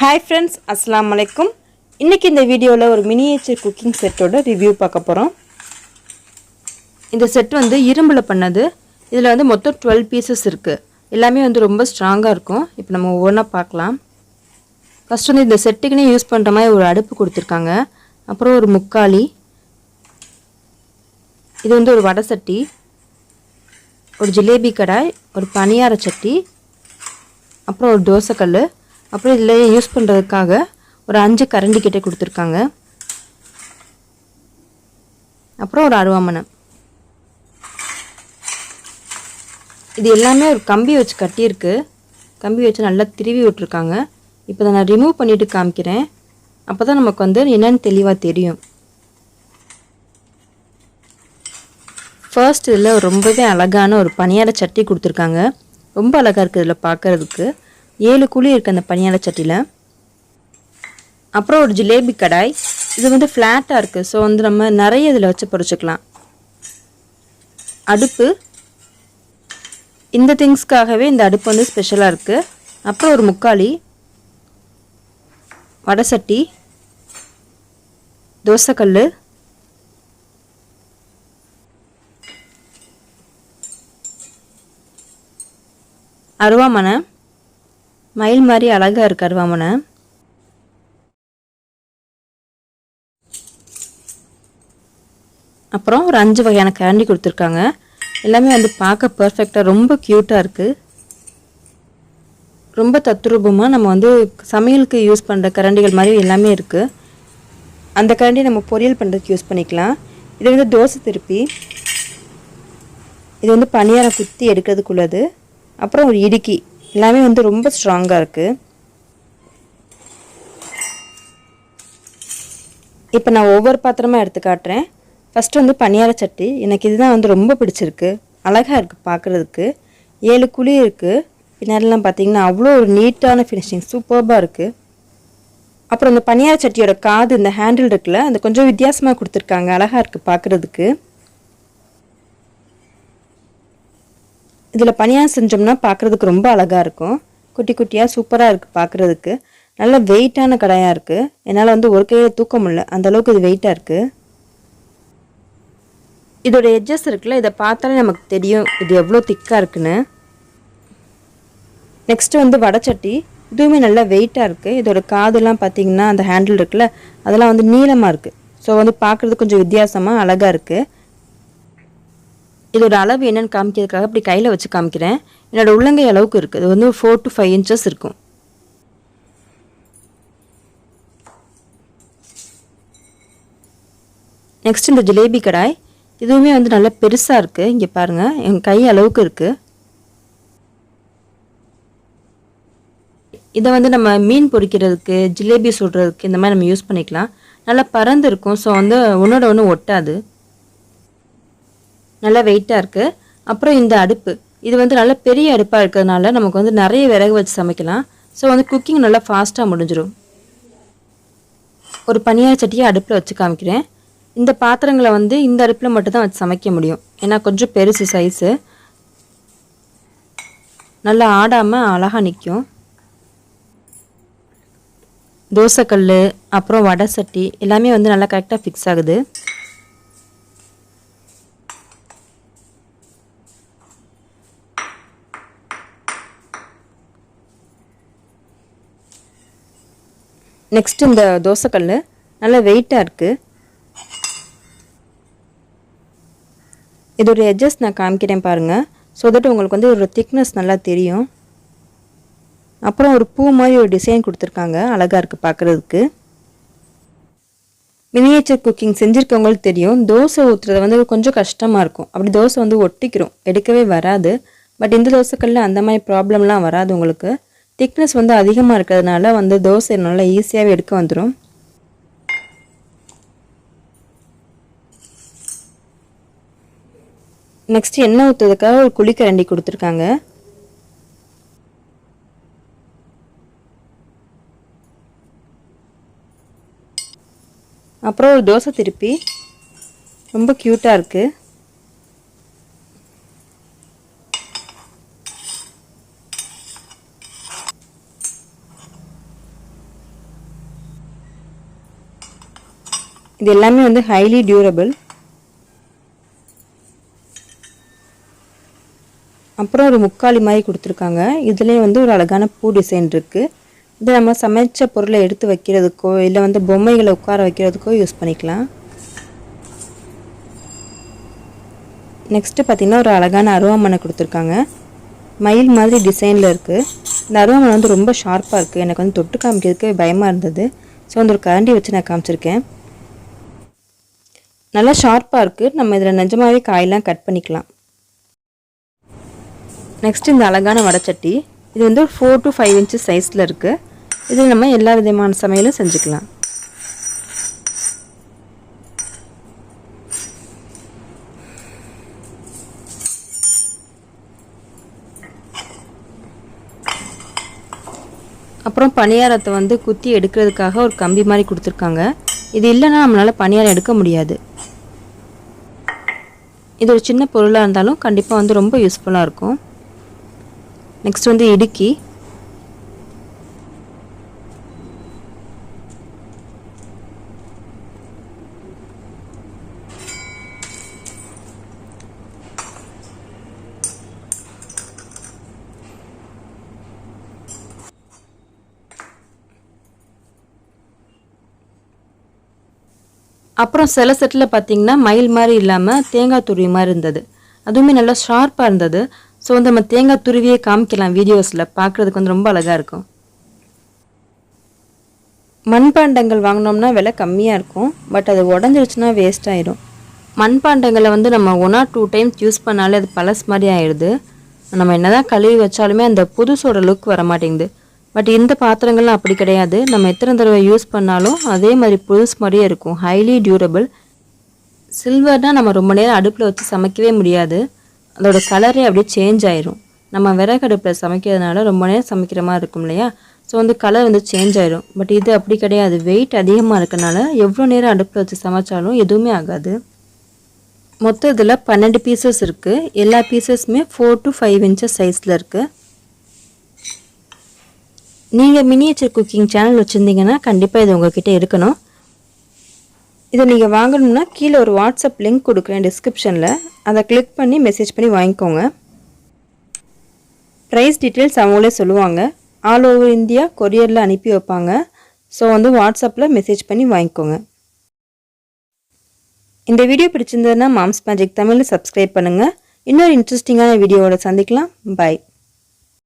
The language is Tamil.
ஹாய் ஃப்ரெண்ட்ஸ், அஸ்ஸலாமு அலைக்கும். இன்றைக்கி இந்த வீடியோவில் ஒரு மினியேச்சர் குக்கிங் செட்டோட ரிவ்யூ பார்க்க போகிறோம். இந்த செட் வந்து இரும்பில் பண்ணது. இதில் வந்து மொத்தம் 12 பீசஸ் இருக்குது. எல்லாமே வந்து ரொம்ப ஸ்ட்ராங்காக இருக்கும். இப்போ நம்ம ஒவ்வொன்றா பார்க்கலாம். ஃபஸ்ட் வந்து இந்த செட்டுக்குன்னே யூஸ் பண்ணுற மாதிரி ஒரு அடுப்பு கொடுத்துருக்காங்க. அப்புறம் ஒரு முக்காலி, இது வந்து ஒரு வடை சட்டி, ஒரு ஜிலேபி கடாய், ஒரு பணியார சட்டி, அப்புறம் ஒரு தோசைக்கல், அப்புறம் இதில் யூஸ் பண்ணுறதுக்காக ஒரு 5 கரண்டி கிட்ட கொடுத்துருக்காங்க. அப்புறம் ஒரு அருவாமனை. இது எல்லாமே ஒரு கம்பி வச்சு கட்டியிருக்கு. கம்பி வச்சு நல்லா திருவி விட்டுருக்காங்க. இப்போ தான் நான் ரிமூவ் பண்ணிவிட்டு காமிக்கிறேன். அப்போ தான் நமக்கு வந்து என்னென்னு தெளிவாக தெரியும். ஃபர்ஸ்ட் இதில் ரொம்பவே அழகான ஒரு பணியார சட்டி கொடுத்துருக்காங்க. ரொம்ப அழகாக இருக்குது இதில் பார்க்குறதுக்கு. 7 குழி இருக்குது அந்த பணியார சட்டியில். அப்புறம் ஒரு ஜிலேபி கடாய். இது வந்து ஃப்ளாட்டாக இருக்குது. ஸோ வந்து நம்ம நிறைய இதில் வச்சு பொரிச்சுக்கலாம். அடுப்பு, இந்த திங்ஸ்க்காகவே இந்த அடுப்பு வந்து ஸ்பெஷலாக இருக்குது. அப்புறம் ஒரு முக்காலி, வடை சட்டி, தோசைக்கல், அருவாமனை. மயில் மாதிரி அழகாக இருக்குது அருவாமனை. அப்புறம் ஒரு 5 வகையான கரண்டி கொடுத்துருக்காங்க. எல்லாமே வந்து பார்க்க பர்ஃபெக்டாக ரொம்ப க்யூட்டாக இருக்குது. ரொம்ப தத்ரூபமாக நம்ம வந்து சமையலுக்கு யூஸ் பண்ணுற கரண்டிகள் மாதிரி எல்லாமே இருக்குது. அந்த கரண்டி நம்ம பொரியல் பண்ணுறதுக்கு யூஸ் பண்ணிக்கலாம். இது வந்து தோசை திருப்பி, இது வந்து பணியாரம் குத்தி எடுக்கிறதுக்குள்ளது. அப்புறம் ஒரு இடுக்கி. எல்லாமே வந்து ரொம்ப ஸ்ட்ராங்காக இருக்குது. இப்போ நான் ஒவ்வொரு பாத்திரமாக எடுத்து காட்டுறேன். ஃபஸ்ட்டு வந்து பணியார சட்டி. எனக்கு இதுதான் வந்து ரொம்ப பிடிச்சிருக்கு. அழகாக இருக்குது பார்க்குறதுக்கு. 7 குழி இருக்குது. பின்னாடிலாம் பார்த்தீங்கன்னா அவ்வளோ ஒரு நீட்டான ஃபினிஷிங், சூப்பர்பாக இருக்குது. அப்புறம் இந்த பணியார சட்டியோட காது, இந்த ஹேண்டில் இருக்குல்ல, அது கொஞ்சம் வித்தியாசமாக கொடுத்துருக்காங்க. அழகாக இருக்குது பார்க்குறதுக்கு. இதில் பணியாரம் செஞ்சோம்னா பார்க்குறதுக்கு ரொம்ப அழகாக இருக்கும். குட்டி குட்டியாக சூப்பராக இருக்குது பார்க்குறதுக்கு. நல்ல வெயிட்டான கடாயாக இருக்குது. என்னால் வந்து ஒரு கையில் தூக்க முடியல, அந்தளவுக்கு இது வெயிட்டாக இருக்குது. இதோட எட்ஜஸ் இருக்குல்ல, இதை பார்த்தாலே நமக்கு தெரியும் இது எவ்வளோ திக்காக இருக்குன்னு. நெக்ஸ்ட்டு வந்து வடைச்சட்டி. இதுவுமே நல்லா வெயிட்டாக இருக்குது. இதோட காதுலாம் பார்த்திங்கன்னா அந்த ஹேண்டில் இருக்குல்ல, அதெல்லாம் வந்து நீளமாக இருக்குது. ஸோ வந்து பார்க்குறதுக்கு கொஞ்சம் வித்தியாசமாக அழகாக இருக்குது. இதோட அளவு என்னென்னு காமிக்கிறதுக்காக இப்படி கையில் வச்சு காமிக்கிறேன். என்னோடய உள்ளங்கை அளவுக்கு இருக்குது. இது வந்து 4 to 5 inches இருக்கும். நெக்ஸ்ட் இந்த ஜிலேபி கடாய். இதுவுமே வந்து நல்லா பெருசாக இருக்குது. இங்கே பாருங்கள், என் கை அளவுக்கு இருக்குது. இதை வந்து நம்ம மீன் பொரிக்கிறதுக்கு, ஜிலேபி சுடுறதுக்கு இந்த மாதிரி நம்ம யூஸ் பண்ணிக்கலாம். நல்லா பறந்து இருக்கும். ஸோ வந்து ஒன்றோட ஒன்று ஒட்டாது. நல்லா வெயிட்டாக இருக்குது. அப்புறம் இந்த அடுப்பு, இது வந்து நல்ல பெரிய அடுப்பாக இருக்கிறதுனால நமக்கு வந்து நிறைய விறகு வச்சு சமைக்கலாம். ஸோ வந்து குக்கிங் நல்லா ஃபாஸ்ட்டாக முடிஞ்சிடும். ஒரு பணியார சட்டியை அடுப்பில் வச்சு காமிக்கிறேன். இந்த பாத்திரங்களை வந்து இந்த அடுப்பில் மட்டும்தான் வச்சு சமைக்க முடியும். ஏன்னா கொஞ்சம் பெருசு சைஸு. நல்லா ஆடாமல் அழகாக நிற்கும். தோசைக்கல், அப்புறம் வடை சட்டி எல்லாமே வந்து நல்லா கரெக்டாக ஃபிக்ஸ் ஆகுது. நெக்ஸ்ட் இந்த தோசைக்கல் நல்லா வெயிட்டாக இருக்குது. இதோட எட்ஜஸ் நான் காமிக்கிறேன் பாருங்கள். ஸோ தட் உங்களுக்கு வந்து ஒரு திக்னஸ் நல்லா தெரியும். அப்புறம் ஒரு பூ மாதிரி ஒரு டிசைன் கொடுத்துருக்காங்க. அழகாக இருக்குது பார்க்குறதுக்கு. மினியேச்சர் குக்கிங் செஞ்சுருக்கவங்களுக்கு தெரியும், தோசை ஊற்றுறது வந்து கொஞ்சம் கஷ்டமாக இருக்கும். அப்படி தோசை வந்து ஒட்டிக்கிறோம், எடுக்கவே வராது. பட் இந்த தோசைக்கல்ல அந்த மாதிரி ப்ராப்ளம்லாம் வராது உங்களுக்கு. திக்னஸ் வந்து அதிகமாக இருக்கிறதுனால வந்து தோசை நல்லா ஈஸியாகவே எடுக்க வந்துடும். நெக்ஸ்ட் எண்ணெய் ஊற்றுறதுக்காக ஒரு குழிக்கரண்டி கொடுத்துருக்காங்க. அப்புறம் ஒரு தோசை திருப்பி, ரொம்ப க்யூட்டாக இருக்குது. இது எல்லாமே வந்து ஹைலி டியூரபிள். அப்புறம் ஒரு முக்காலி மாதிரி கொடுத்துருக்காங்க. இதுலேயே வந்து ஒரு அழகான பூ டிசைன் இருக்குது. இது நம்ம சமைச்ச பொருளை எடுத்து வைக்கிறதுக்கோ இல்லை வந்து பொம்மைகளை உட்கார வைக்கிறதுக்கோ யூஸ் பண்ணிக்கலாம். நெக்ஸ்ட்டு பார்த்திங்கன்னா ஒரு அழகான அருவாமனை கொடுத்துருக்காங்க. மயில் மாதிரி டிசைனில் இருக்குது. இந்த அருவாமனை வந்து ரொம்ப ஷார்ப்பாக இருக்குது. எனக்கு வந்து தொட்டு காமிக்கிறதுக்கு பயமாக இருந்தது. ஸோ அந்த ஒரு கரண்டி வச்சு நான் காமிச்சிருக்கேன். நல்லா ஷார்ப்பாக இருக்குது. நம்ம இதில் நிஜமாகவே காயெல்லாம் கட் பண்ணிக்கலாம். நெக்ஸ்ட் இந்த அழகான வடைச்சட்டி. இது வந்து 4 to 5 inches சைஸில் இருக்குது. இதில் நம்ம எல்லா விதமான சமையலும் செஞ்சுக்கலாம். அப்புறம் பணியாரத்தை வந்து குத்தி எடுக்கிறதுக்காக ஒரு கம்பி மாதிரி கொடுத்துருக்காங்க. இது இல்லைன்னா நம்மளால் பணியாரம் எடுக்க முடியாது. இது ஒரு சின்ன பொருளாக இருந்தாலும் கண்டிப்பாக வந்து ரொம்ப யூஸ்ஃபுல்லாக இருக்கும். நெக்ஸ்ட் வந்து இடுக்கி. அப்புறம் சில செட்டில் பார்த்திங்கன்னா மயில் மாதிரி இல்லாமல் தேங்காய் துருவி மாதிரி இருந்தது. அதுவுமே நல்லா ஷார்ப்பாக இருந்தது. ஸோ வந்து நம்ம தேங்காய் துருவியே காமிக்கலாம் வீடியோஸில். பார்க்குறதுக்கு வந்து ரொம்ப அழகாக இருக்கும். மண்பாண்டங்கள் வாங்கினோம்னா விலை கம்மியாக இருக்கும். பட் அது உடஞ்சிருச்சுன்னா வேஸ்ட் ஆகிடும். மண்பாண்டங்களை வந்து நம்ம 1 or 2 times யூஸ் பண்ணாலே அது பழசு மாதிரி ஆகிடுது. நம்ம என்ன தான் கழுவி வச்சாலுமே அந்த புதுசோட லுக் வர மாட்டேங்குது. பட் இந்த பாத்திரங்கள்லாம் அப்படி கிடையாது. நம்ம எத்தனை தடவை யூஸ் பண்ணாலும் அதே மாதிரி புதுசு மாதிரியே இருக்கும். Highly durable. சில்வர்னால் நம்ம ரொம்ப நேரம் அடுப்பில் வச்சு சமைக்கவே முடியாது. அதோட கலரே அப்படியே சேஞ்ச் ஆயிரும். நம்ம விறகு அடுப்பில் சமைக்கிறதுனால ரொம்ப நேரம் சமைக்கிற மாதிரி இருக்கும் இல்லையா? ஸோ வந்து கலர் வந்து சேஞ்ச் ஆயிரும். பட் இது அப்படி கிடையாது. வெயிட் அதிகமாக இருக்கனால எவ்வளோ நேரம் அடுப்பில் வச்சு சமைச்சாலும் எதுவுமே ஆகாது. மொத்தம் இதில் 12 பீசஸ் இருக்குது. எல்லா பீசஸுமே 4 to 5 inches சைஸில் இருக்குது. நீங்கள் மினியேச்சர் குக்கிங் சேனல் வச்சுருந்தீங்கன்னா கண்டிப்பாக இது உங்கள்கிட்ட இருக்கணும். இதை நீங்கள் வாங்கணும்னா கீழே ஒரு வாட்ஸ்அப் லிங்க் கொடுக்குறேன் டிஸ்கிரிப்ஷனில். அதை கிளிக் பண்ணி மெசேஜ் பண்ணி வாங்கிக்கோங்க. ப்ரைஸ் டீட்டெயில்ஸ் அவங்களே சொல்லுவாங்க. ஆல் ஓவர் இந்தியா கொரியரில் அனுப்பி வைப்பாங்க. ஸோ வந்து வாட்ஸ்அப்பில் மெசேஜ் பண்ணி வாங்கிக்கோங்க. இந்த வீடியோ பிடிச்சிருந்ததுன்னா மாம்ஸ் மேஜிக் தமிழில் சப்ஸ்கிரைப் பண்ணுங்கள். இன்னொரு இன்ட்ரெஸ்டிங்கான வீடியோவோட சந்திக்கலாம். பாய்.